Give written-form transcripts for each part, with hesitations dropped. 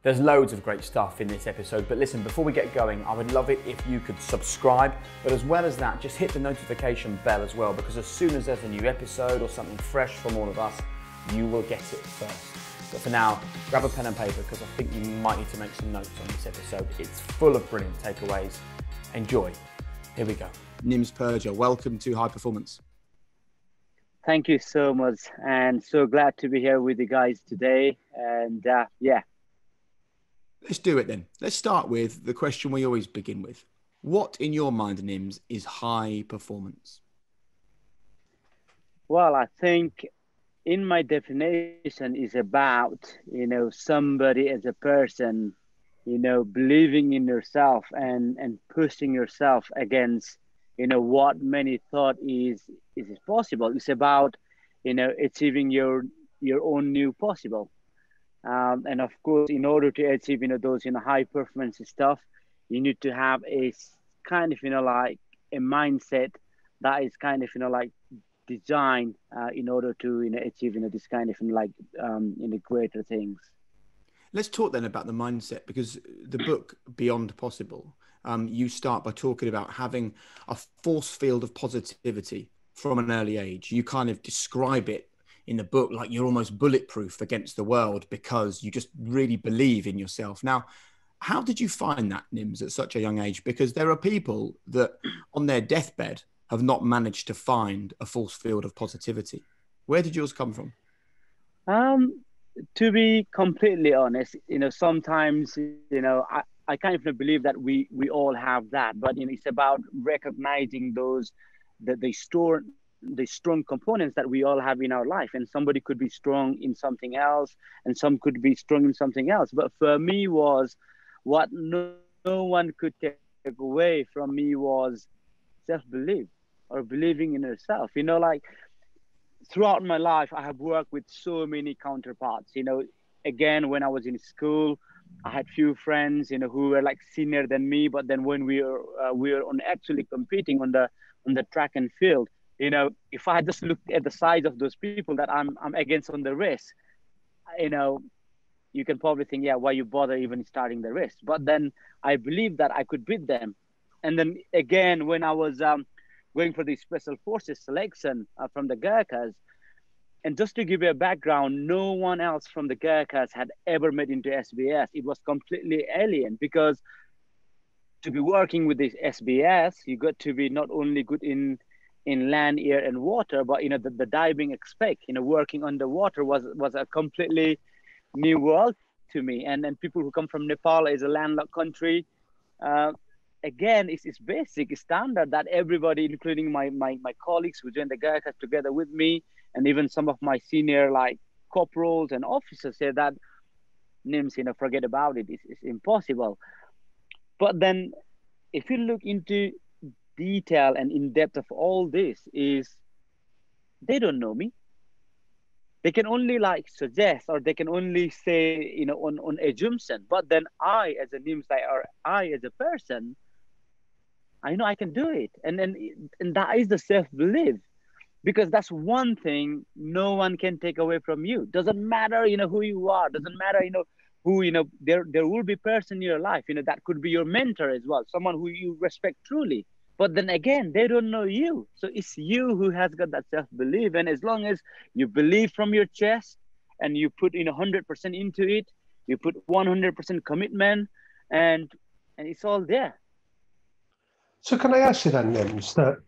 There's loads of great stuff in this episode, but listen, before we get going, I would love it if you could subscribe, but as well as that, just hit the notification bell as well, because as soon as there's a new episode or something fresh from all of us, you will get it first. But for now, grab a pen and paper, because I think you might need to make some notes on this episode. It's full of brilliant takeaways. Enjoy. Here we go. Nims Purja, welcome to High Performance. Thank you so much, and so glad to be here with you guys today. And Let's do it then. Let's start with the question we always begin with. What, in your mind, Nims, is high performance? Well, I think in my definition is about, somebody as a person, believing in yourself and pushing yourself against, what many thought is possible. It's about, achieving your own new possible. And of course, in order to achieve, those, high performance stuff, you need to have a kind of, like a mindset that is kind of, like designed in order to, achieve, this kind of, greater things. Let's talk then about the mindset, because the book Beyond Possible, you start by talking about having a force field of positivity from an early age. You kind of describe it in the book like you're almost bulletproof against the world because you just really believe in yourself. Now, how did you find that, Nims, at such a young age? Because there are people that on their deathbed have not managed to find a force field of positivity. Where did yours come from? To be completely honest, sometimes, I kind of believe that we all have that, but it's about recognizing those, the strong components that we all have in our life. And somebody could be strong in something else, and some could be strong in something else. But for me was what no one could take away from me was self-belief, or believing in yourself. Like throughout my life, I have worked with so many counterparts. Again, when I was in school, I had few friends, who were like senior than me. But then when we were on actually competing on the track and field, if I just looked at the size of those people that I'm against on the race, you can probably think, yeah, why you bother even starting the race? But then I believed that I could beat them. And then again, when I was going for the special forces selection from the Gurkhas, and just to give you a background, no one else from the Gurkhas had ever made into SBS. It was completely alien, because to be working with this SBS, you got to be not only good in land, air, and water, but the diving aspect, working underwater was a completely new world to me. And then people who come from Nepal is a landlocked country. Again, it's basic, it's standard that everybody, including my colleagues who joined the Gurkhas together with me, and even some of my senior like corporals and officers, say that Nims, forget about it. It's impossible. But then, if you look into detail and in depth of all this, is they don't know me. They can only like suggest, or they can only say, on assumption. But then I, as a Nims, or I as a person, I know I can do it. And that is the self-belief, because that's one thing no one can take away from you. Doesn't matter, who you are. Doesn't matter, who, there will be person in your life, that could be your mentor as well. Someone who you respect truly. But then again, they don't know you. So it's you who has got that self-belief. And as long as you believe from your chest and you put 100% into it, you put 100% commitment, and it's all there. So can I ask you then, Nims, that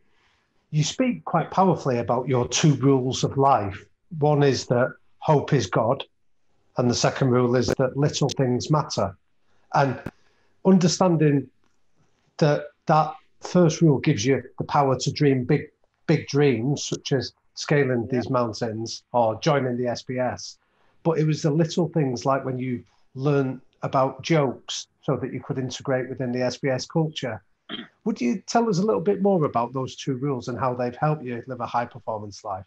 you speak quite powerfully about your two rules of life. One is that hope is God, and the second rule is that little things matter. And understanding that first rule gives you the power to dream big dreams, such as scaling these mountains or joining the SBS. But it was the little things, like when you learn about jokes so that you could integrate within the SBS culture. Would you tell us a little bit more about those two rules and how they've helped you live a high performance life?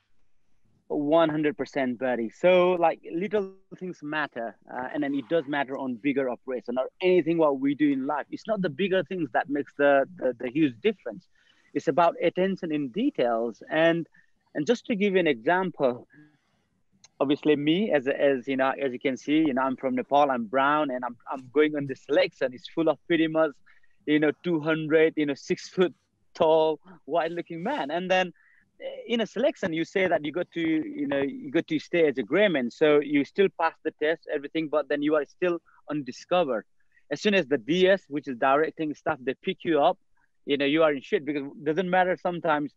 100%, buddy. So like little things matter, and then it does matter on bigger operation or anything what we do in life. It's not the bigger things that makes the huge difference. It's about attention in details. And just to give you an example, obviously me as you know, as you can see, you know, I'm from Nepal, I'm brown, and I'm going on this selection. It's full of pretty much, you know, 200, you know, 6 foot tall, white looking man. And then in a selection, you say that you got to, you know, you got to stay as a gray man. So you still pass the test, everything, but then you are still undiscovered. As soon as the DS, which is directing stuff, they pick you up, you know, you are in shit, because it doesn't matter sometimes.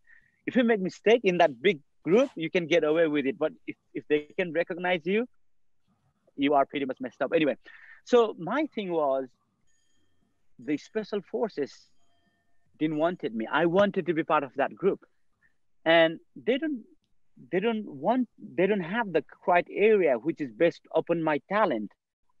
If you make mistake in that big group, you can get away with it. But if they can recognize you, you are pretty much messed up. Anyway, so my thing was the special forces didn't wanted me. I wanted to be part of that group. And they don't have the criteria which is based upon my talent.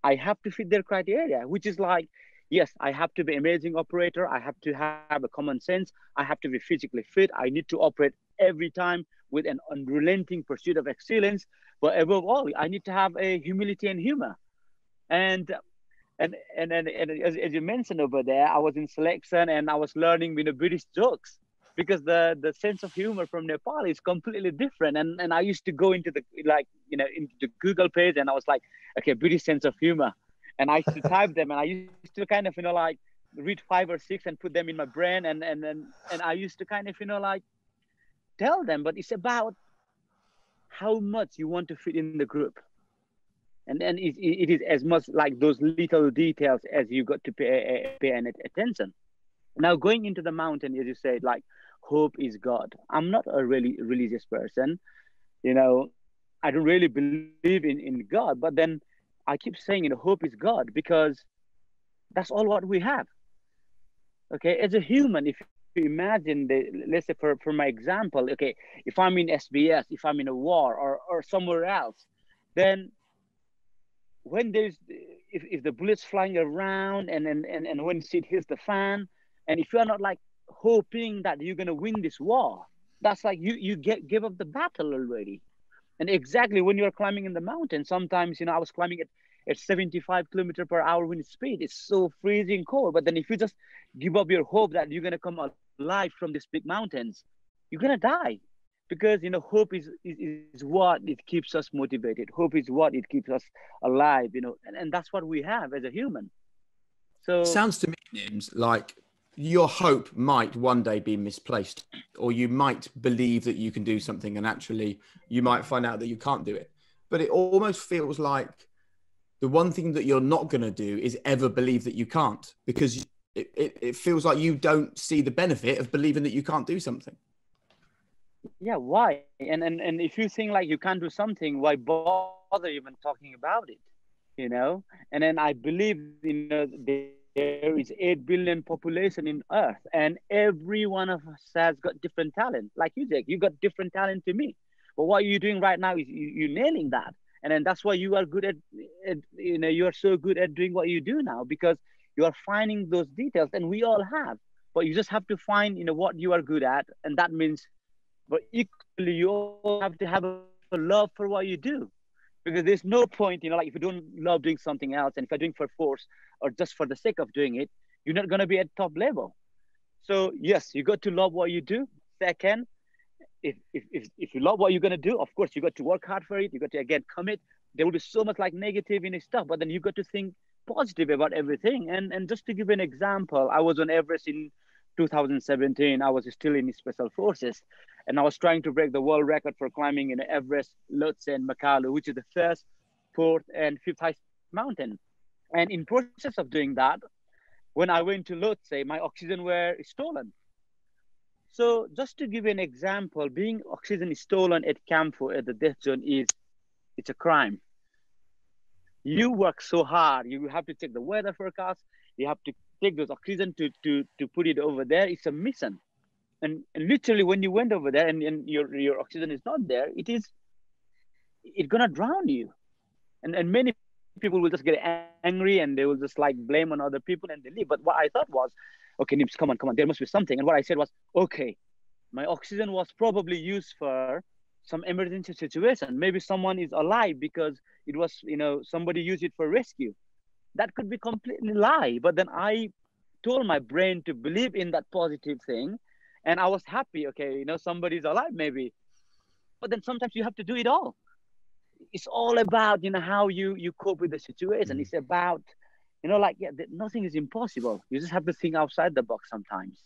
I have to fit their criteria, which is like, yes, I have to be amazing operator, I have to have a common sense, I have to be physically fit, I need to operate every time with an unrelenting pursuit of excellence, but above all, I need to have a humility and humor. And and and, and, and as you mentioned over there, I was in selection and I was learning, you know, British jokes, because the sense of humor from Nepal is completely different. And I used to go into the, like, you know, into the Google page, and I was like, okay, British sense of humor, and I used to type them, and I used to kind of, you know, like read 5 or 6 and put them in my brain, and I used to kind of, you know, like tell them. But it's about how much you want to fit in the group, and then it is as much like those little details as you got to pay an attention. Now, going into the mountain, as you said, like, hope is God. I'm not a really religious person, you know. I don't really believe in God, but then I keep saying, you know, hope is God, because that's all what we have. Okay, as a human, if you imagine let's say for my example, okay, if I'm in SBS, if I'm in a war or somewhere else, then when there's if the bullets flying around, and when shit hits the fan, and if you're not like hoping that you're gonna win this war, that's like you give up the battle already. And exactly when you're climbing in the mountain, sometimes, you know, I was climbing at 75 km/h wind speed. It's so freezing cold. But then if you just give up your hope that you're gonna come alive from these big mountains, you're gonna die. Because, you know, hope is what it keeps us motivated. Hope is what it keeps us alive, you know, and that's what we have as a human. So Sounds to me, Nims, like your hope might one day be misplaced, or you might believe that you can do something and actually you might find out that you can't do it. But it almost feels like the one thing that you're not going to do is ever believe that you can't, because it feels like you don't see the benefit of believing that you can't do something. yeah, why? And if you think like you can't do something, why bother even talking about it? You know? And then I believe, you know, there is 8 billion population in Earth, and every one of us has got different talent. Like you, Jake, you got different talent to me. But what you're doing right now is you're nailing that. And then that's why you are good at, you know, you are so good at doing what you do now, because you are finding those details, and we all have. But you just have to find, you know, what you are good at, and that means, but equally, you all have to have a love for what you do, because there's no point, you know, like if you don't love doing something else, and if you're doing for force or just for the sake of doing it, you're not going to be at top level. So yes, you got to love what you do. Second, if you love what you're going to do, of course, you got to work hard for it. You got to, again, commit. There will be so much like negative in stuff, but then you got to think positive about everything. And just to give an example, I was on Everest in 2017. I was still in special forces, and I was trying to break the world record for climbing in Everest, Lhotse, and Makalu, which is the first, fourth, and fifth highest mountain. And in process of doing that, when I went to Lhotse, my oxygen were stolen. So just to give you an example, being oxygen stolen at Campo at the death zone it's a crime. You work so hard, you have to check the weather forecast, you have to take those oxygen to put it over there. It's a mission. And literally when you went over there and your oxygen is not there, it's gonna drown you. And many people will just get angry, and they will just like blame on other people and they leave. But what I thought was, okay, Nims, come on, there must be something. And what I said was, okay, my oxygen was probably used for some emergency situation. Maybe someone is alive because it was, you know, somebody used it for rescue. That could be completely lie. But then I told my brain to believe in that positive thing, and I was happy. Okay, you know, somebody's alive maybe. But then sometimes you have to do it all. it's all about, how you cope with the situation. It's about, like, nothing is impossible. You just have to think outside the box sometimes.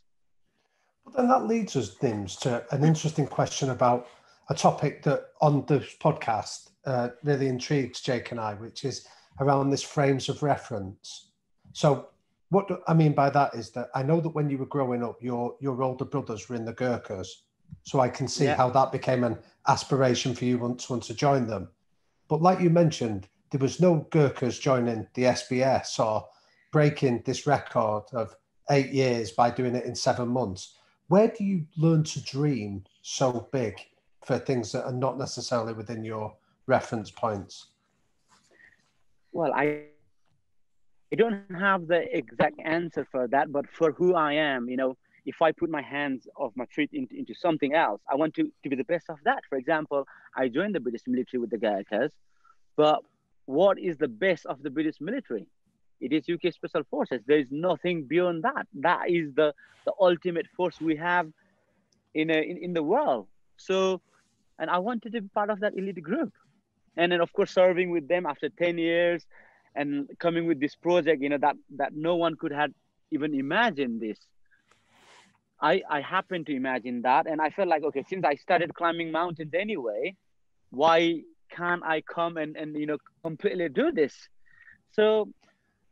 But then that leads us, Nims, to an interesting question about a topic that on this podcast really intrigues Jake and I, which is around this frames of reference. So what I mean by that is that I know that when you were growing up, your older brothers were in the Gurkhas. So I can see how that became an aspiration for you once to join them. But like you mentioned, there was no Gurkhas joining the SBS or breaking this record of 8 years by doing it in 7 months. Where do you learn to dream so big for things that are not necessarily within your reference points? Well, I don't have the exact answer for that, but for who I am, if I put my hands off my feet into something else, I want to be the best of that. For example, I joined the British military with the Gurkhas, but what is the best of the British military? It is UK Special Forces. There is nothing beyond that. That is the ultimate force we have in the world. So, and I wanted to be part of that elite group. And then, of course, serving with them after 10 years and coming with this project, that no one could have even imagined this. I happened to imagine that. And I felt like, okay, since I started climbing mountains anyway, why can't I come and completely do this? So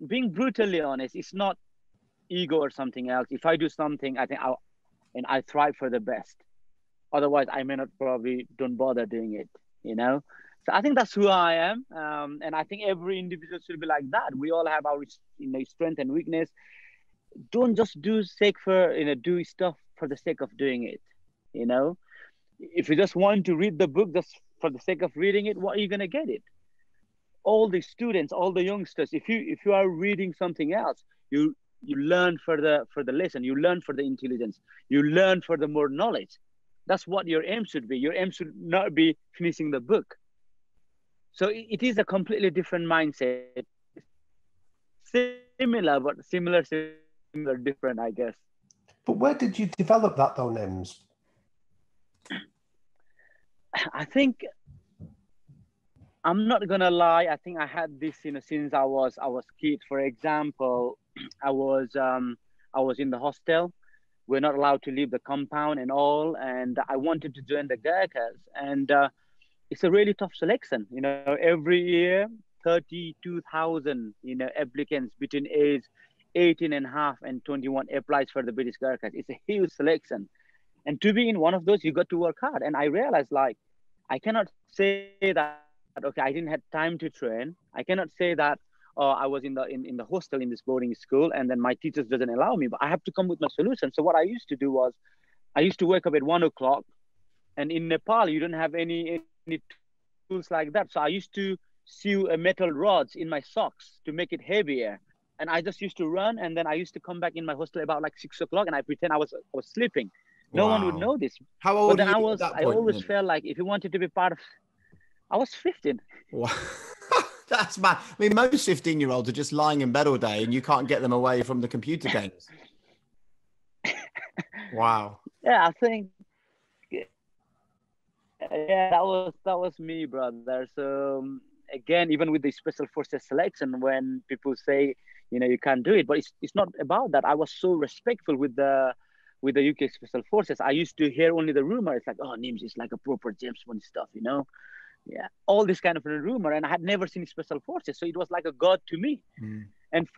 being brutally honest, it's not ego or something else. If I do something, I think I thrive for the best. Otherwise, I may not probably don't bother doing it, So I think that's who I am. And I think every individual should be like that. We all have our strength and weakness. Don't just do stuff for the sake of doing it. If you just want to read the book just for the sake of reading it, what are you going to get it? All the students, all the youngsters, if you are reading something else, you learn for the lesson, you learn for the intelligence, you learn for the more knowledge. That's what your aim should be. Your aim should not be finishing the book. So it is a completely different mindset. Similar, but similar, different, I guess. But where did you develop that though, Nims? I think, I'm not gonna lie, I think I had this, since I was kid. For example, I was in the hostel. We're not allowed to leave the compound and all, and I wanted to join the Gurkhas, and it's a really tough selection. Every year 32,000 applicants between age 18 and a half and 21 applies for the British Gurkhas. It's a huge selection, and to be in one of those, you got to work hard. And I realized, like, I cannot say that, okay, I didn't have time to train. I cannot say that, I was in the hostel in this boarding school, and then my teachers doesn't allow me, but I have to come with my solution. So what I used to do was, I used to wake up at 1 o'clock, and in Nepal, you don't have any tools like that. So I used to sew a metal rods in my socks to make it heavier. And I just used to run, and then I used to come back in my hostel about like 6 o'clock, and I pretend I was sleeping. No one would know this. How old are you at that point? I always felt like if you wanted to be part of, I was 15. Wow. That's mad. I mean, most 15-year-olds are just lying in bed all day, and you can't get them away from the computer games. Wow. Yeah, I think. Yeah, that was me, brother. So again, even with the special forces selection, when people say, you can't do it, but it's not about that. I was so respectful with the UK Special Forces. I used to hear only the rumor. It's like, oh, Nims is like a proper James Bond stuff, Yeah, all this kind of a rumor, and I had never seen Special Forces, so it was like a god to me. And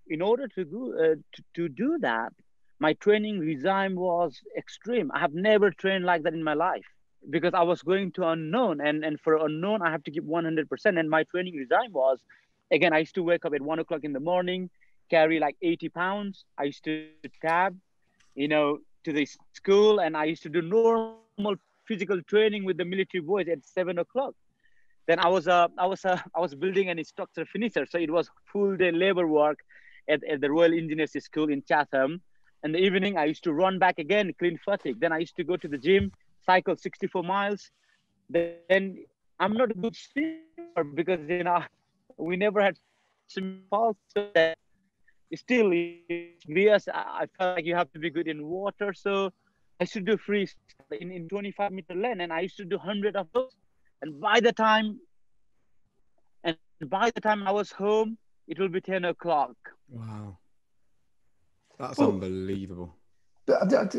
in order to do that, my training regime was extreme. I have never trained like that in my life, because I was going to unknown, and for unknown, I have to give 100%. And my training regime was, again, I used to wake up at 1 o'clock in the morning, carry like 80 pounds. I used to tab, to the school, and I used to do normal physical training with the military boys at 7 o'clock. Then I was building an structure finisher, so it was full day labor work at the Royal Engineers School in Chatham. And the evening, I used to run back again, clean fatigue. Then I used to go to the gym, cycle 64 miles. Then I'm not a good swimmer because we never had swimming pools. Still, yes, I felt like you have to be good in water. So I used to do free in 25-meter lane, and I used to do 100 of those. And by the time By the time I was home, it will be 10 o'clock. Wow. That's Well, unbelievable. Can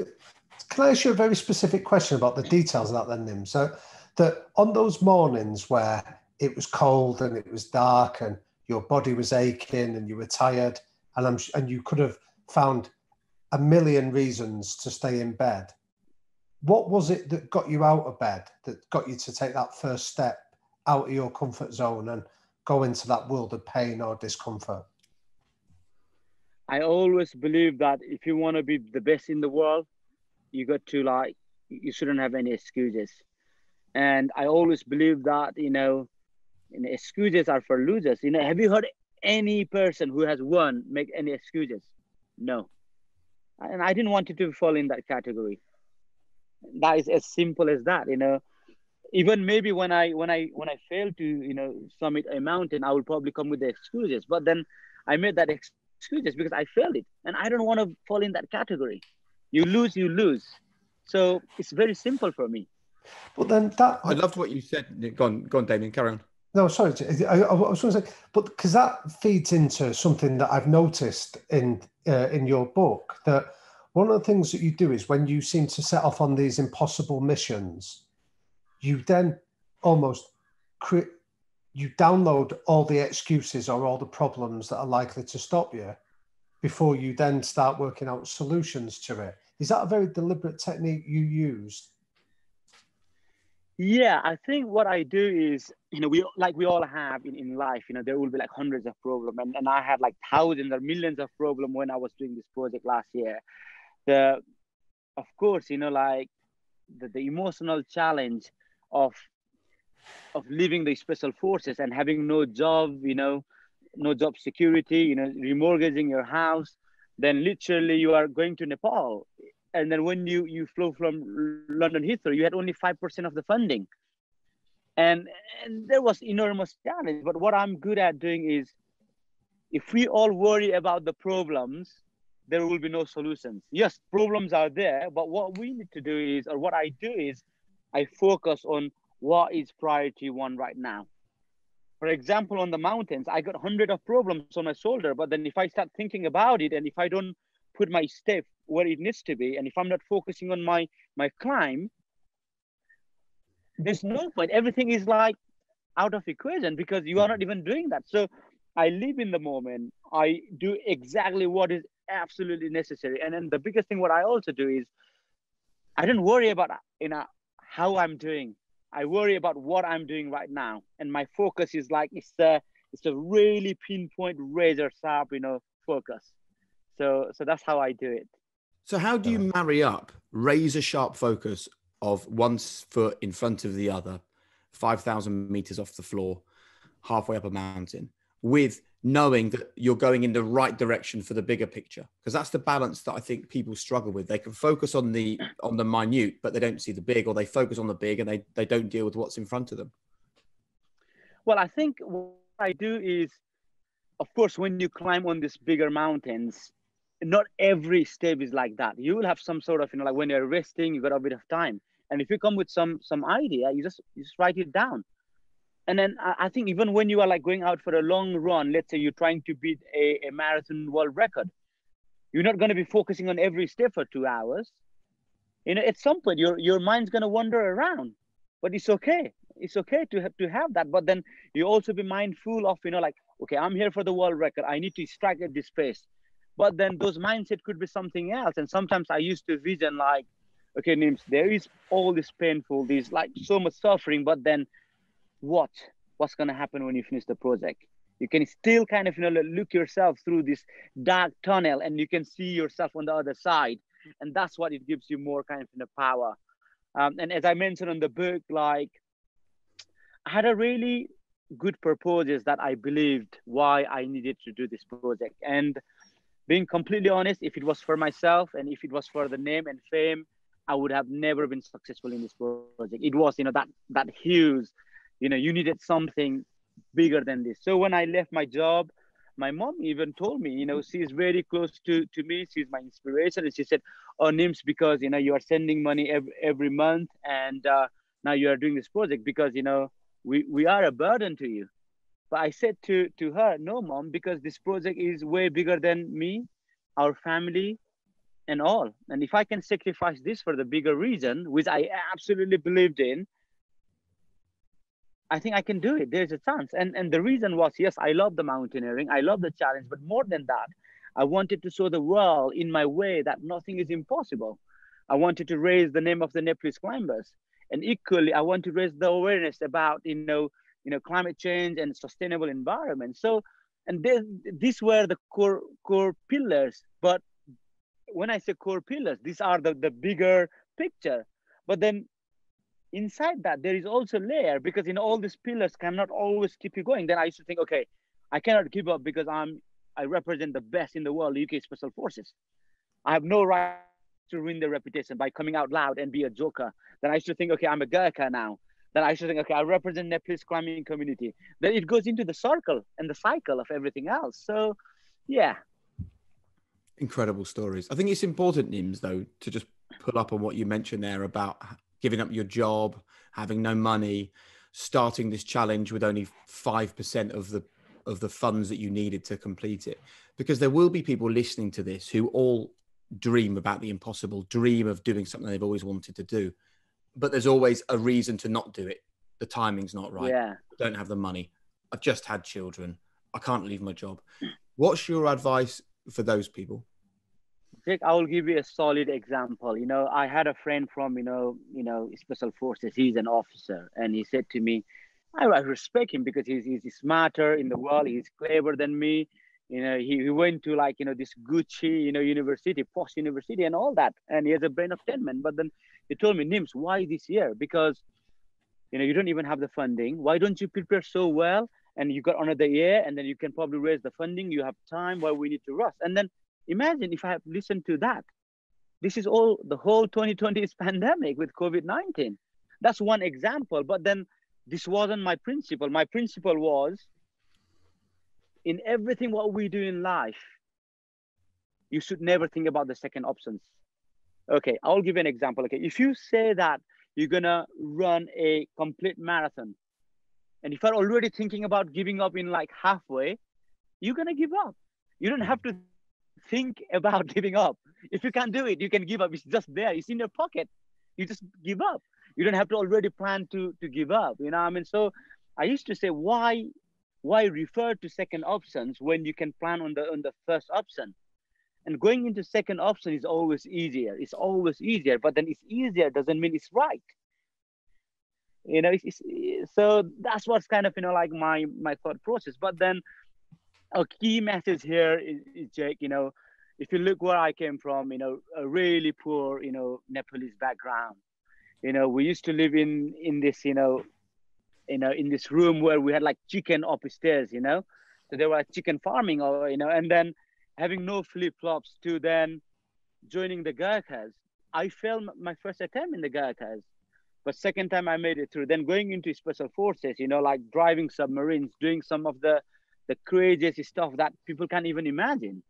I ask you a very specific question about the details of that then, Nim? So that on those mornings where it was cold and it was dark and your body was aching and you were tired and you could have found a million reasons to stay in bed, what was it that got you out of bed, that got you to take that first step out of your comfort zone and go into that world of pain or discomfort? I always believe that if you want to be the best in the world, you got to like, you shouldn't have any excuses. And I always believe that, excuses are for losers. Have you heard any person who has won make any excuses? No. And I didn't want you to fall in that category. That is as simple as that. Even maybe when I fail to summit a mountain, I will probably come with the excuses. But then I made that excuses because I failed it, and I don't want to fall in that category. You lose, you lose. So it's very simple for me. But then that I loved what you said. Go on, Damien, carry on. No, sorry. I was going to say, but because that feeds into something that I've noticed in your book, that one of the things that you do is when you seem to set off on these impossible missions, you then almost you download all the excuses or all the problems that are likely to stop you before you then start working out solutions to it. Is that a very deliberate technique you used? Yeah, I think what I do is, we all have in life, there will be like hundreds of problems. And I had like thousands or millions of problems when I was doing this project last year. Of course, like the emotional challenge of leaving the special forces and having no job, no job security, remortgaging your house. Then literally you are going to Nepal. And then when you flew from London Heathrow, you had only 5% of the funding. And there was enormous challenge. But what I'm good at doing is, if we all worry about the problems, there will be no solutions. Yes, problems are there, but what we need to do is, or what I do is, I focus on what is priority one right now. For example, on the mountains, I got hundreds of problems on my shoulder, but then if I start thinking about it, and if I don't put my step where it needs to be, and if I'm not focusing on my climb, there's no point. Everything is like out of equation because you are not even doing that. So I live in the moment. I do exactly what is absolutely necessary. And then the biggest thing what I also do is, I don't worry about how I'm doing. I worry about what I'm doing right now. And my focus is like, it's a really pinpoint, razor sharp, focus. So that's how I do it. So how do you marry up razor sharp focus of one foot in front of the other, 5,000 meters off the floor, halfway up a mountain, with knowing that you're going in the right direction for the bigger picture? Because that's the balance that I think people struggle with. They can focus on the minute, but they don't see the big, or they focus on the big and they don't deal with what's in front of them. Well, I think what I do is, of course, when you climb on these bigger mountains, not every step is like that. You will have some sort of, like when you're resting, you got a bit of time. And if you come with some idea, you just write it down. And then I think even when you are like going out for a long run, let's say you're trying to beat a marathon world record, you're not going to be focusing on every step for 2 hours. At some point your mind's going to wander around, but it's okay. It's okay to have that. But then you also be mindful of, like, okay, I'm here for the world record. I need to strike at this pace. But then those mindset could be something else. And sometimes I used to vision like, okay, Nims, there is all this painful, this like so much suffering, but then what's going to happen when you finish the project? You can still kind of, look yourself through this dark tunnel and you can see yourself on the other side. And that's what it gives you more kind of, power. And as I mentioned on the book, like I had a really good purposes that I believed why I needed to do this project. And being completely honest, if it was for myself and if it was for the name and fame, I would have never been successful in this project. It was, that huge, you needed something bigger than this. So when I left my job, my mom even told me, she is very close to me. She's my inspiration. And she said, oh, Nims, because, you are sending money every month. And now you are doing this project because, we are a burden to you. But I said to her, no, mom, because this project is way bigger than me, our family, and all. And if I can sacrifice this for the bigger reason, which I absolutely believed in, I think I can do it. There's a chance. And the reason was, yes, I love the mountaineering, I love the challenge, but more than that, I wanted to show the world in my way that nothing is impossible. I wanted to raise the name of the Nepalese climbers, and equally, I want to raise the awareness about climate change and sustainable environment. So, and these were the core pillars. But when I say core pillars, these are the bigger picture. But then inside that there is also layer, because all these pillars cannot always keep you going. Then I used to think, okay, I cannot give up because I represent the best in the world, UK Special Forces. I have no right to ruin their reputation by coming out loud and be a joker. Then I used to think, okay, I'm a Gurkha now. Then I used to think, okay, I represent Nepalese climbing community. Then it goes into the circle and the cycle of everything else. So yeah. Incredible stories. I think it's important, Nims, though, to just pull up on what you mentioned there about giving up your job, having no money, starting this challenge with only 5% of the funds that you needed to complete it. Because there will be people listening to this who all dream about the impossible, dream of doing something they've always wanted to do. But there's always a reason to not do it. The timing's not right. Yeah. I don't have the money. I've just had children. I can't leave my job. What's your advice for those people? Jake, I will give you a solid example. I had a friend from, Special Forces. He's an officer. And he said to me, I respect him because he's smarter in the world. He's clever than me. He went to this Gucci, university, post university and all that. And he has a brain of 10 men. But then he told me, Nims, why this year? Because, you don't even have the funding. Why don't you prepare so well? And you got another year, and then you can probably raise the funding. You have time. Why we need to rush? And then imagine if I have listened to that. This is the whole 2020 is pandemic with COVID-19. That's one example. But then this wasn't my principle. My principle was, in everything what we do in life, you should never think about the second options. Okay, I'll give you an example. Okay, if you say that you're gonna run a complete marathon, and if you're already thinking about giving up in halfway, you're gonna give up. You don't have to think about giving up. If you can't do it, you can give up. It's just there. It's in your pocket. You just give up. You don't have to already plan to give up. So I used to say, why refer to second options when you can plan on the first option? And going into second option is always easier. It's always easier, but then it's easier doesn't mean it's right. So that's what's kind of my thought process. But then a key message here is Jake, if you look where I came from, a really poor, Nepalese background. We used to live in this, in this room where we had chicken upstairs, so there was chicken farming, or and then having no flip-flops to then joining the Gurkhas. I failed my first attempt in the Gurkhas, but second time I made it through. Then going into Special Forces, driving submarines, doing some of the craziest stuff that people can't even imagine.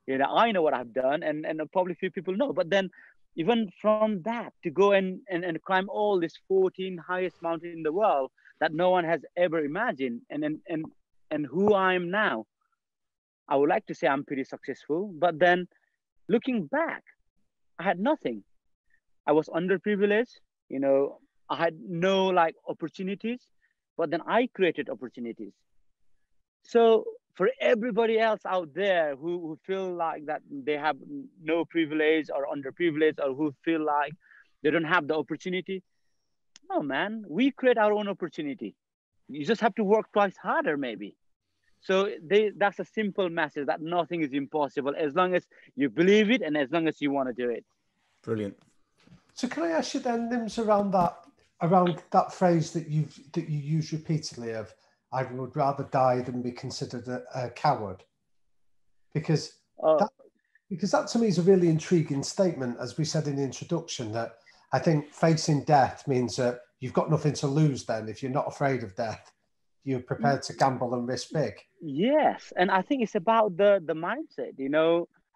I know what I've done, and probably few people know. But then even from that, to go and climb all these 14 highest mountains in the world that no one has ever imagined, and who I am now, I would like to say I'm pretty successful. But then looking back, I had nothing. I was underprivileged. I had no opportunities, but then I created opportunities. So for everybody else out there who feel like that they have no privilege or underprivileged, or who feel like they don't have the opportunity, no, man, we create our own opportunity. You just have to work twice harder, maybe. So that's a simple message, that nothing is impossible as long as you believe it and as long as you want to do it. Brilliant. So can I ask you then, Nims, around that phrase that you use repeatedly of, I would rather die than be considered a coward, because that to me is a really intriguing statement. As we said in the introduction, that I think facing death means that you've got nothing to lose. Then, if you're not afraid of death, you're prepared to gamble and risk big. Yes, and I think it's about the mindset,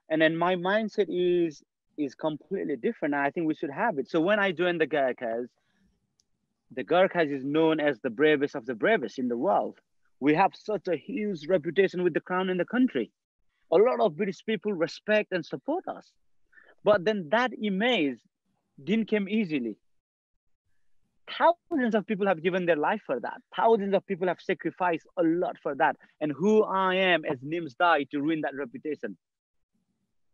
and then my mindset is completely different. And I think we should have it. So when I joined the Gurkhas is known as the bravest of the bravest in the world. we have such a huge reputation with the crown in the country. A lot of British people respect and support us. But then that image didn't come easily. Thousands of people have given their life for that. Thousands of people have sacrificed a lot for that. And who I am as Nims died to ruin that reputation.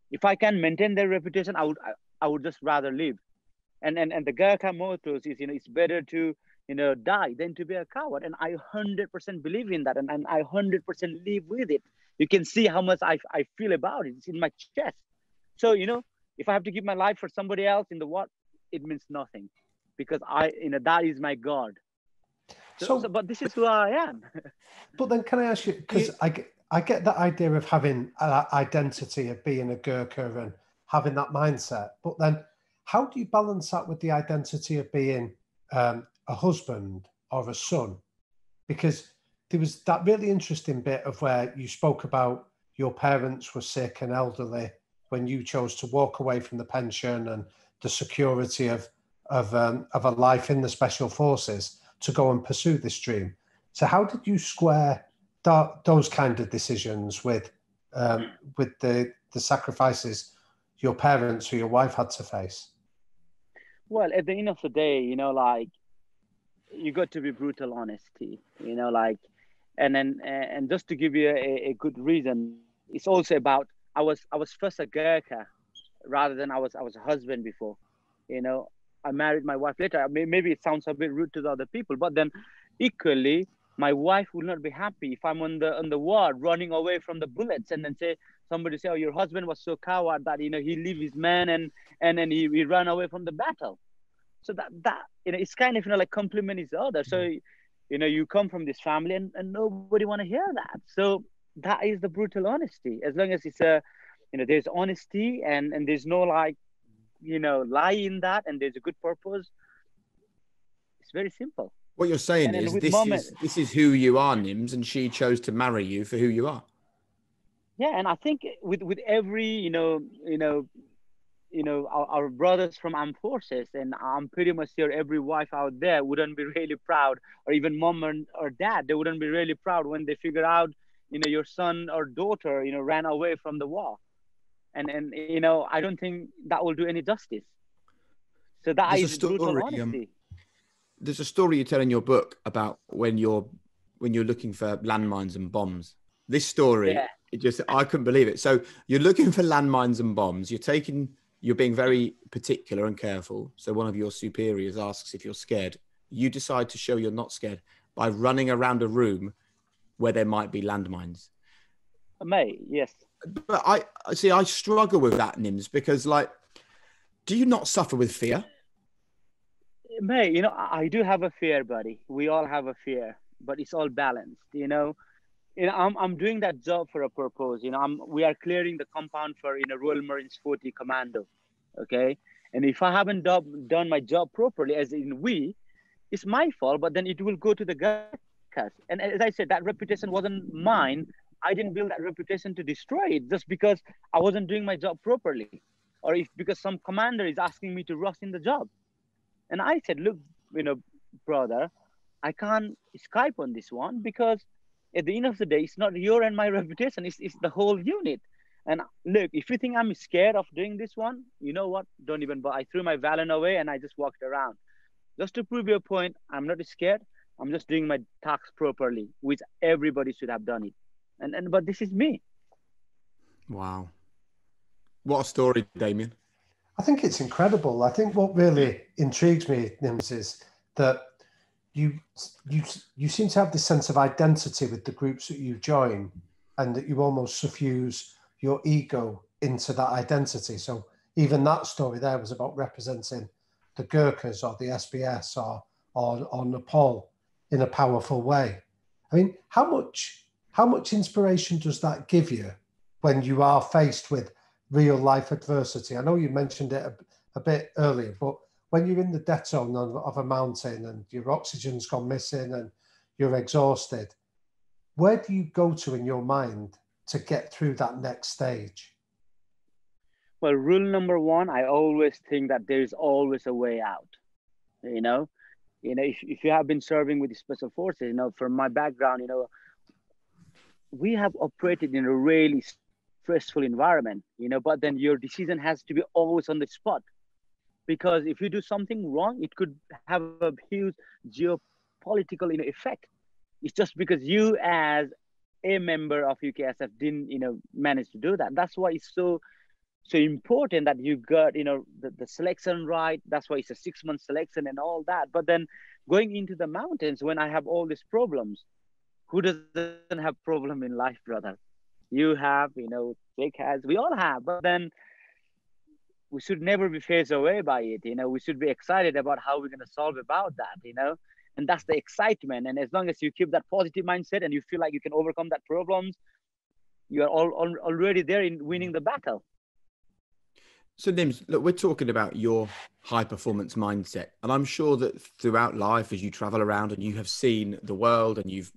If I can maintain their reputation, I would just rather live. And the Gurkha motto is, it's better to die than to be a coward. And I 100% believe in that, and I 100% live with it. You can see how much I feel about it. It's in my chest. So if I have to give my life for somebody else in the world, it means nothing, because that is my God. But this is who I am. But then can I ask you, because I get that idea of having an identity of being a Gurkha and having that mindset, but then how do you balance that with the identity of being a husband or a son? Because there was that really interesting bit of where you spoke about your parents were sick and elderly when you chose to walk away from the pension and the security of a life in the special forces to go and pursue this dream. So how did you square those kind of decisions with the sacrifices your parents or your wife had to face? Well, at the end of the day, you got to be brutal honesty, and just to give you a good reason, it's also about I was first a Gurkha rather than I was a husband before. I married my wife later. Maybe it sounds a bit rude to the other people, but then equally, my wife will not be happy if I'm on the ward running away from the bullets, and then somebody say, "Oh, your husband was so coward that he leave his man and then he ran away from the battle." So that it's kind of like compliment each other. So you come from this family and nobody want to hear that. So that is the brutal honesty. As long as it's there's honesty and there's no lie in that, and there's a good purpose. It's very simple. What you're saying is this is who you are, Nims, and she chose to marry you for who you are. Yeah, and I think with every our brothers from armed forces, and I'm pretty much sure every wife out there wouldn't be really proud, or even mom or dad, they wouldn't be really proud when they figure out your son or daughter ran away from the war, and I don't think that will do any justice. So that is brutal honesty. There's a story you tell in your book about when you're looking for landmines and bombs. This story, I couldn't believe it. So you're looking for landmines and bombs. You're being very particular and careful. So one of your superiors asks if you're scared. You decide to show you're not scared by running around a room where there might be landmines. Mate, yes. But I struggle with that, Nims, because do you not suffer with fear? Mate, I do have a fear, buddy. We all have a fear, but it's all balanced. I'm doing that job for a purpose. We are clearing the compound for Royal Marines 40 Commando. Okay, and if I haven't done my job properly, as in it's my fault. But then it will go to the Gurkhas. And as I said, that reputation wasn't mine. I didn't build that reputation to destroy it just because I wasn't doing my job properly, or because some commander is asking me to rush in the job. And I said, look, brother, I can't Skype on this one, because at the end of the day, it's not your and my reputation. It's the whole unit. And look, if you think I'm scared of doing this one, you know what? Don't even bother. I threw my Valen away and I just walked around. Just to prove your point, I'm not scared. I'm just doing my tasks properly, which everybody should have done it. But this is me. Wow. What a story, Damien. I think it's incredible. I think what really intrigues me, Nims, is that you seem to have this sense of identity with the groups that you join, and that you almost suffuse your ego into that identity. So even that story there was about representing the Gurkhas or the SBS or Nepal in a powerful way. I mean, how much inspiration does that give you when you are faced with real life adversity? I know you mentioned it a bit earlier, but when you're in the death zone of a mountain and your oxygen's gone missing and you're exhausted, where do you go to in your mind to get through that next stage? Well, rule number one, I always think that there is always a way out. If you have been serving with the special forces, from my background, we have operated in a really stressful environment, but then your decision has to be always on the spot, because if you do something wrong, it could have a huge geopolitical effect. It's just because you as a member of UKSF didn't manage to do that. That's why it's so important that you got the selection right. That's why it's a 6-month selection and all that. But then going into the mountains, when I have all these problems, who doesn't have problem in life, brother? You have, Jake has, we all have. But then we should never be phased away by it. We should be excited about how we're going to solve about that. And that's the excitement. And as long as you keep that positive mindset and you feel like you can overcome that problems, you are already there in winning the battle. So Nims, look, we're talking about your high performance mindset. And I'm sure that throughout life, as you travel around and you have seen the world and you've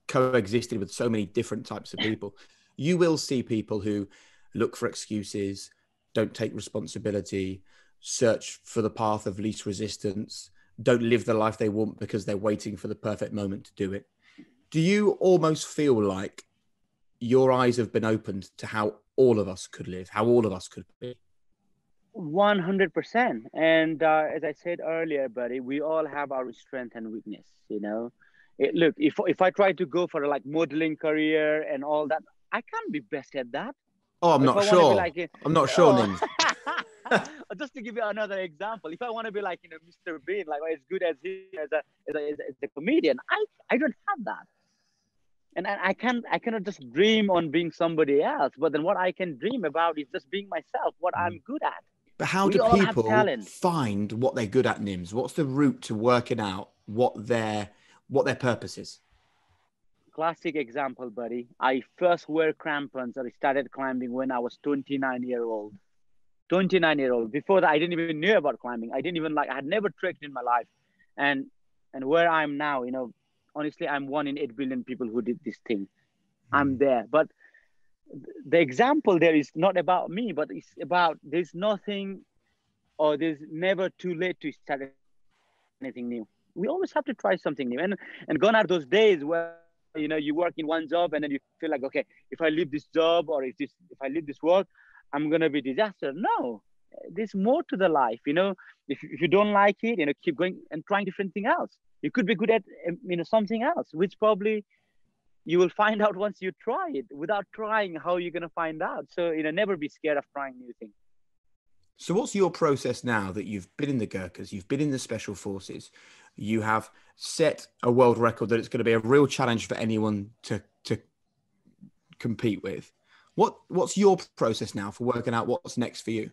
coexisted with so many different types of people, you will see people who look for excuses, don't take responsibility, search for the path of least resistance, don't live the life they want because they're waiting for the perfect moment to do it. Do you almost feel like your eyes have been opened to how all of us could live, how all of us could be? 100%. And as I said earlier, buddy, we all have our strength and weakness. Look, if I try to go for a modeling career and all that, I can't be best at that. Oh, I'm not sure. I'm not sure, Nims. Just to give you another example, if I want to be like Mr. Bean, like as good as he as a comedian, I don't have that, and I cannot just dream on being somebody else. But then what I can dream about is just being myself, what I'm good at. But how do people find what they're good at, Nims? What's the route to working out what their purpose is? Classic example, buddy. I first wear crampons or started climbing when I was 29-year-old. 29-year-old. Before that, I didn't even know about climbing. I had never trekked in my life. And where I'm now, honestly, I'm 1 in 8 billion people who did this thing. I'm there. But the example there is not about me, but it's about there's nothing or there's never too late to start anything new. We always have to try something new. And gone are those days where you work in one job and then you feel like, okay, if I leave this job or if I leave this work, I'm gonna be disaster. No, there's more to the life. If you don't like it, keep going and trying different thing else. You could be good at something else, which probably you will find out once you try it. Without trying, how are you gonna find out? So never be scared of trying new things. So what's your process now that you've been in the Gurkhas, you've been in the Special Forces, you have set a world record that it's going to be a real challenge for anyone to compete with? What's your process now for working out what's next for you?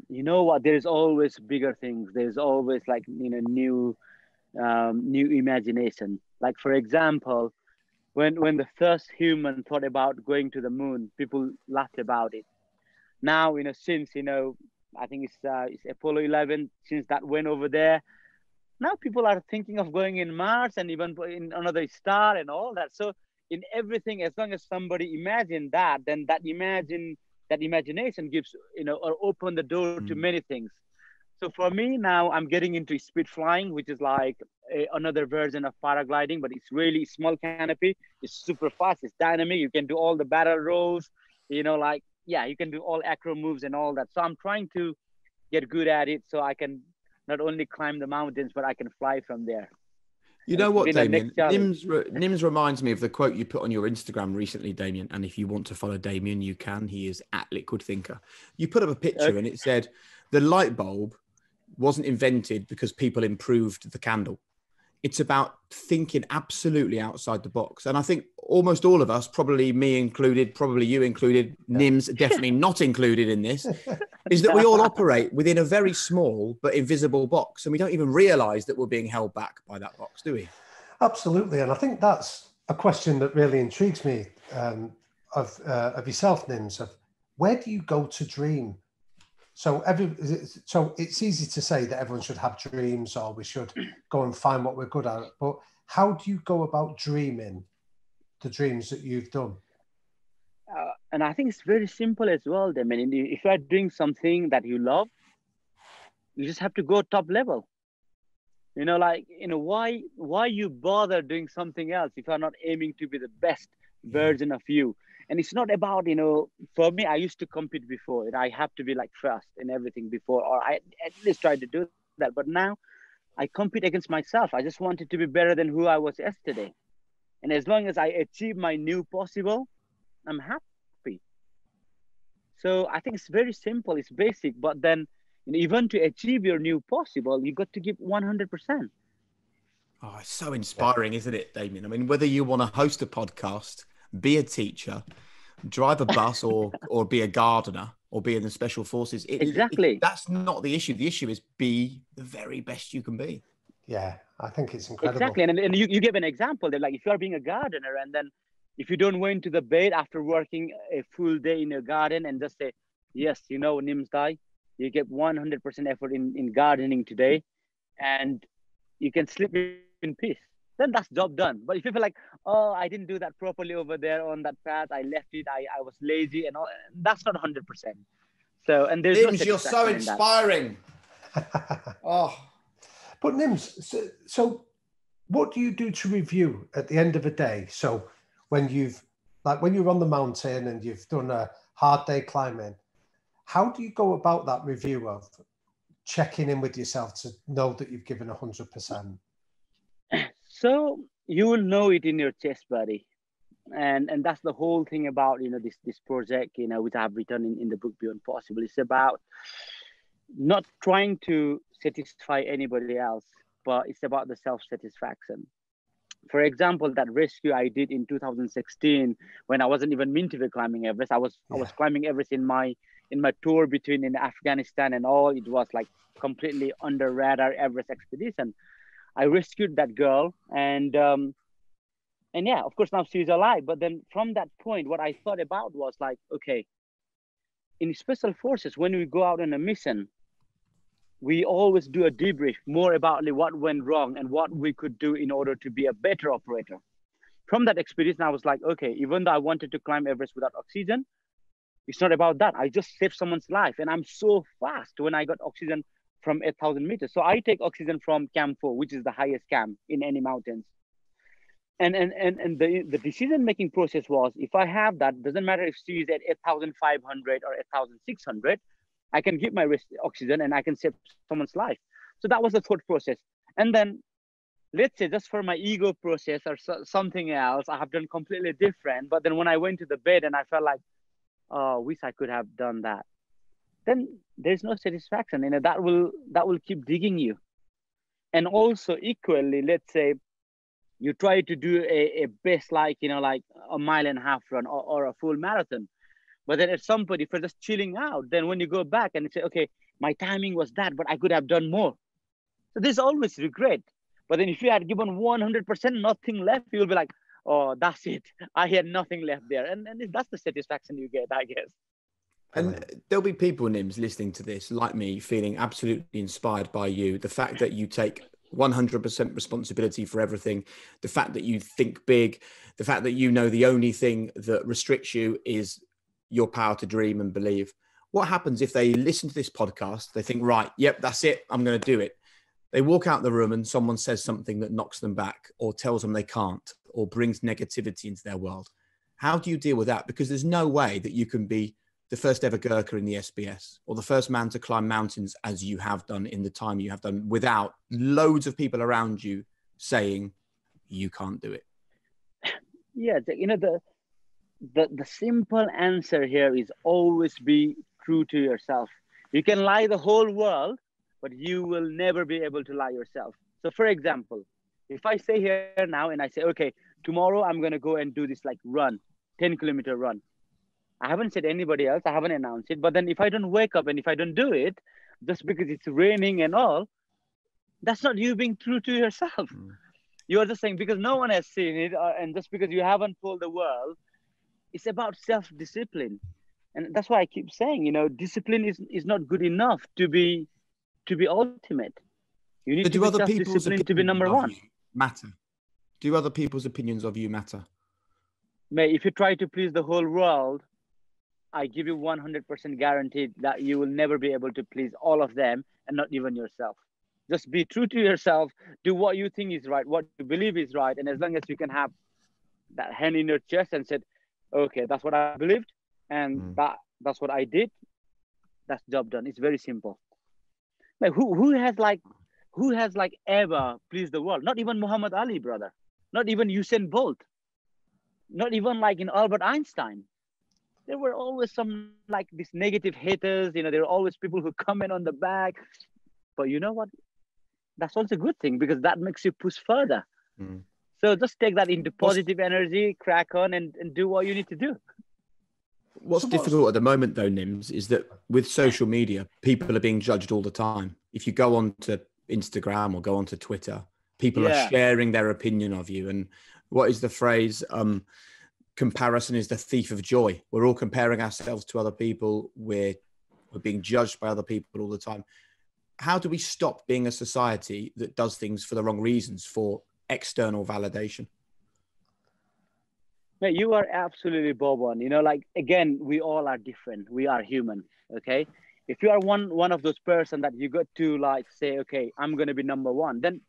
You know what? There's always bigger things. There's always new imagination. Like for example, when the first human thought about going to the moon, people laughed about it. Now, since, I think it's Apollo 11, since that went over there, now people are thinking of going in Mars and even in another star and all that. So in everything, as long as somebody imagined that, then that imagination gives, or open the door to many things. So for me now, I'm getting into speed flying, which is like another version of paragliding, but it's really small canopy. It's super fast. It's dynamic. You can do all the barrel rolls, you can do all acro moves and all that. So I'm trying to get good at it so I can not only climb the mountains, but I can fly from there. You know what, Damien? Nims reminds me of the quote you put on your Instagram recently, Damien. And if you want to follow Damien, you can. He is at Liquid Thinker. You put up a picture and it said, the light bulb wasn't invented because people improved the candle. It's about thinking absolutely outside the box. And I think almost all of us, probably me included, probably you included, Nims definitely not included in this, is that we all operate within a very small but invisible box. And we don't even realize that we're being held back by that box, do we? Absolutely. And I think that's a question that really intrigues me of yourself, Nims, of where do you go to dream? So it's easy to say that everyone should have dreams or we should go and find what we're good at. But how do you go about dreaming the dreams that you've done? And I think it's very simple as well. I mean, if you are doing something that you love, you just have to go top level. Why you bother doing something else if you are not aiming to be the best version of you. And it's not about, for me, I used to compete before. And I have to be like first in everything before, or I at least tried to do that. But now I compete against myself. I just wanted to be better than who I was yesterday. And as long as I achieve my new possible, I'm happy. So I think it's very simple. It's basic. But then even to achieve your new possible, you got to give 100%. Oh, it's so inspiring, isn't it, Damien? I mean, whether you want to host a podcast, be a teacher, drive a bus, or be a gardener, or be in the special forces, Exactly. that's not the issue. The issue is be the very best you can be. Yeah, I think it's incredible. Exactly. And you give an example that, like, if you are being a gardener, and then if you don't went to the bed after working a full day in your garden and just say, yes, Nims Dai, you get 100% effort in gardening today, and you can sleep in peace, then that's job done. But if you feel like, oh, I didn't do that properly over there on that path, I left it, I was lazy and all, that's not 100%. So, and there's Nims, no you're so inspiring. Oh, but Nims, so what do you do to review at the end of a day? So when you're on the mountain and you've done a hard day climbing, how do you go about that review of checking in with yourself to know that you've given 100%? So you will know it in your chest, buddy. And that's the whole thing about, this project, which I've written in the book Beyond Possible. It's about not trying to satisfy anybody else, but it's about the self-satisfaction. For example, that rescue I did in 2016, when I wasn't even meant to be climbing Everest, I was climbing Everest in my tour between in Afghanistan and all. It was like completely under radar Everest expedition. I rescued that girl, and yeah, of course now she's alive. But then from that point, what I thought about was like, okay, in special forces, when we go out on a mission, we always do a debrief more about what went wrong and what we could do in order to be a better operator. From that experience, I was like, okay, even though I wanted to climb Everest without oxygen, it's not about that. I just saved someone's life, and I'm so fast when I got oxygen from 8,000 meters. So I take oxygen from Camp 4, which is the highest camp in any mountains. And the decision-making process was, if I have that, doesn't matter if she is at 8,500 or 8,600, I can give my oxygen and I can save someone's life. So that was the thought process. And then let's say just for my ego process or something else, I have done completely different. But then when I went to the bed and I felt like, oh, wish I could have done that, then there's no satisfaction. That will keep digging you. And also equally, let's say you try to do a best, like a mile and a half run or a full marathon. But then at some point, if you're just chilling out, then when you go back and you say, okay, my timing was that, but I could have done more. So there's always regret. But then if you had given 100%, nothing left, you'll be like, oh, that's it. I had nothing left there. And that's the satisfaction you get, I guess. And there'll be people, Nims, listening to this, like me, feeling absolutely inspired by you. The fact that you take 100% responsibility for everything, the fact that you think big, the fact that the only thing that restricts you is your power to dream and believe. What happens if they listen to this podcast, they think, right, yep, that's it, I'm going to do it. They walk out the room and someone says something that knocks them back or tells them they can't or brings negativity into their world. How do you deal with that? Because there's no way that you can be the first ever Gurkha in the SBS or the first man to climb mountains as you have done in the time you have done without loads of people around you saying you can't do it. Yeah, the simple answer here is always be true to yourself. You can lie the whole world, but you will never be able to lie yourself. So for example, if I say here now and I say, okay, tomorrow I'm going to go and do this run, 10-kilometer run. I haven't said anybody else, I haven't announced it. But then if I don't wake up and if I don't do it, just because it's raining and all, that's not you being true to yourself. You are just saying because no one has seen it, and just because you haven't told the world. It's about self-discipline. And that's why I keep saying, discipline is not good enough to be ultimate. You need to be self-disciplined to be number one. Matter? Do other people's opinions of you matter? Mate, if you try to please the whole world, I give you 100% guaranteed that you will never be able to please all of them and not even yourself. Just be true to yourself. Do what you think is right, what you believe is right. And as long as you can have that hand in your chest and said, okay, that's what I believed, and that's what I did. That's job done. It's very simple. Like who has like ever pleased the world? Not even Muhammad Ali, brother. Not even Usain Bolt. Not even like in Albert Einstein. There were always some like these negative haters. You know, there were always people who comment on the back. But you know what? That's also a good thing, because that makes you push further. So just take that into positive energy, crack on, and do what you need to do. What's difficult at the moment, though, Nims, is that with social media, people are being judged all the time. If you go on to Instagram or go on to Twitter, people are sharing their opinion of you. And what is the phrase? Comparison is the thief of joy. We're all comparing ourselves to other people. We're being judged by other people all the time. How do we stop being a society that does things for the wrong reasons, for external validation? Mate, you are absolutely bob on. You know, like, again, we all are different. We are human. Okay. If you are one of those person that you got to like say, okay, I'm going to be number one, then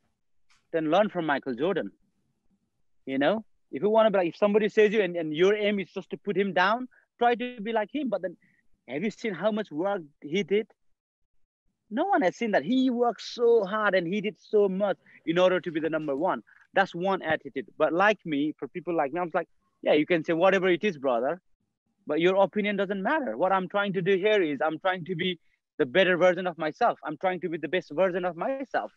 learn from Michael Jordan. You know, if you want to be like, if somebody says you and your aim is just to put him down, try to be like him. But then have you seen how much work he did? No one has seen that. He worked so hard and he did so much in order to be the number one. That's one attitude. But like me, for people like me, I was like, yeah, you can say whatever it is, brother, but your opinion doesn't matter. What I'm trying to do here is I'm trying to be the better version of myself. I'm trying to be the best version of myself.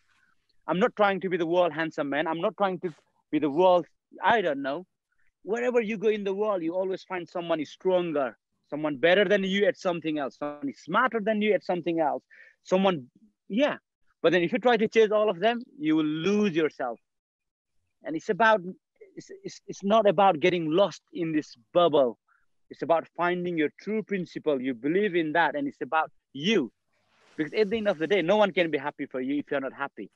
I'm not trying to be the world handsome man. I'm not trying to be the world, I don't know. Wherever you go in the world, you always find someone stronger, someone better than you at something else, someone smarter than you at something else, someone, yeah. But then if you try to chase all of them, you will lose yourself. And it's not about getting lost in this bubble. It's about finding your true principle. You believe in that, and it's about you. Because at the end of the day, no one can be happy for you if you're not happy.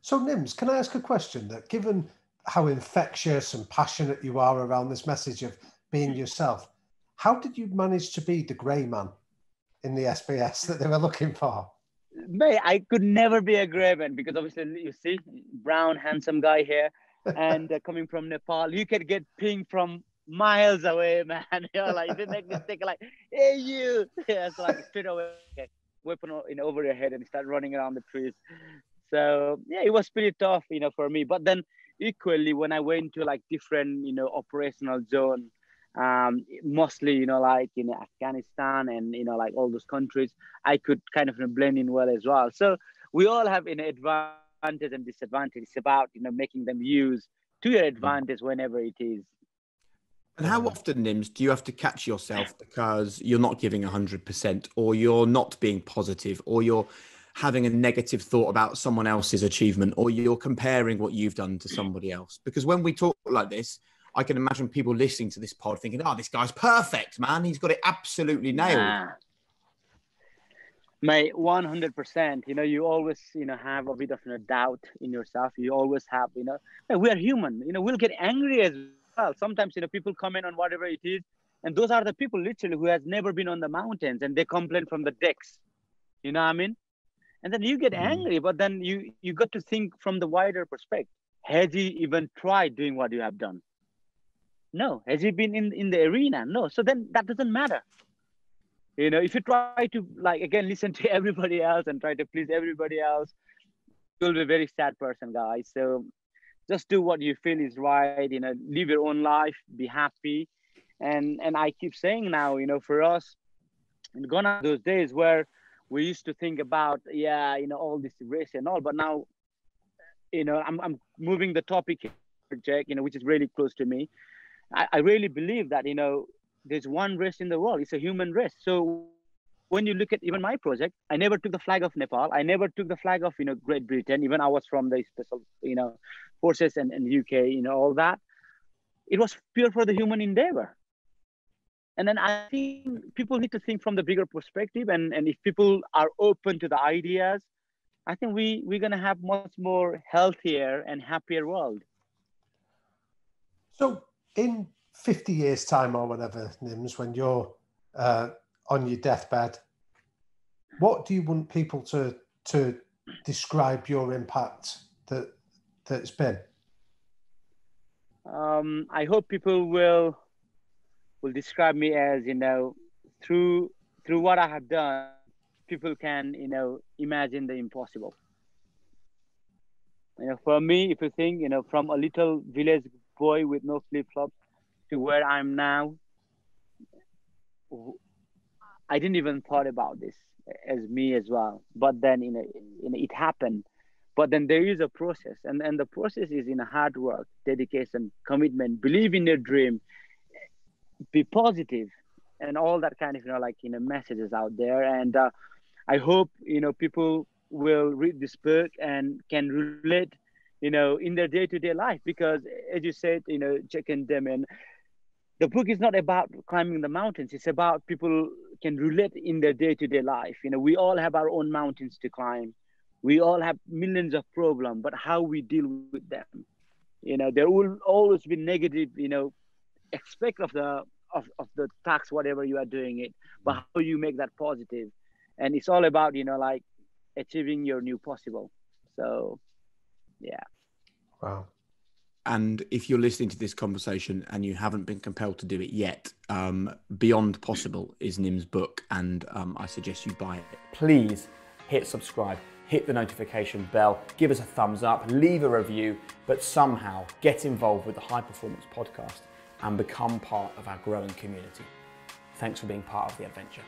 So, Nims, can I ask a question? That given how infectious and passionate you are around this message of being yourself, how did you manage to be the grey man in the SBS that they were looking for? Mate, I could never be a grey man, because obviously, you see, brown, handsome guy here, and coming from Nepal, you can get pinged from miles away, man. You're like, they make mistake, like, hey, you. Yeah, it's like straight away, weapon over your head and start running around the trees. So yeah, it was pretty tough, for me. But then equally, when I went to like different, operational zone, mostly, like in Afghanistan and, like all those countries, I could kind of blend in well as well. So we all have an advantage and disadvantage. It's about, making them use to your advantage whenever it is. And how often, Nims, do you have to catch yourself because you're not giving 100%, or you're not being positive, or you're having a negative thought about someone else's achievement, or you're comparing what you've done to somebody else? Because when we talk like this, I can imagine people listening to this pod thinking, oh, this guy's perfect, man. He's got it absolutely nailed. Mate, 100%. You always, have a bit of doubt in yourself. You always have, we are human. We'll get angry as well. Sometimes, people comment on whatever it is. And those are the people literally who has never been on the mountains, and they complain from the decks. You know what I mean? And then you get angry, but then you got to think from the wider perspective. Has he even tried doing what you have done? No. Has he been in the arena? No. So then that doesn't matter. If you try to, like, again, listen to everybody else and try to please everybody else, you'll be a very sad person, guys. So just do what you feel is right, live your own life, be happy. And I keep saying now, for us, gone are those days where we used to think about, all this race and all, but now, I'm moving the topic here, Jack, which is really close to me. I really believe that, there's one race in the world. It's a human race. So when you look at even my project, I never took the flag of Nepal. I never took the flag of, Great Britain. Even I was from the special, forces and UK, all that. It was pure for the human endeavor. And then I think people need to think from the bigger perspective. And if people are open to the ideas, I think we're going to have much more healthier and happier world. So in 50 years' time or whatever, Nims, when you're on your deathbed, what do you want people to describe your impact that's been? I hope people will describe me as, through what I have done, people can, imagine the impossible. For me, if you think, from a little village boy with no flip-flops to where I'm now, I didn't even thought about this as me as well. But then, it happened. But then there is a process, and the process is in hard work, dedication, commitment, believe in your dream, be positive, and all that kind of, messages out there. And I hope, people will read this book and can relate, in their day-to-day life. Because as you said, Jack and Damien, the book is not about climbing the mountains. It's about people can relate in their day-to-day life. We all have our own mountains to climb. We all have millions of problems, but how we deal with them. There will always be negative, aspect of the task, whatever you are doing it, but how you make that positive. And it's all about, like achieving your new possible. So, yeah. Wow. And if you're listening to this conversation and you haven't been compelled to do it yet, Beyond Possible is Nim's book, and I suggest you buy it. Please hit subscribe, hit the notification bell, give us a thumbs up, leave a review, but somehow get involved with the High Performance Podcast and become part of our growing community. Thanks for being part of the adventure.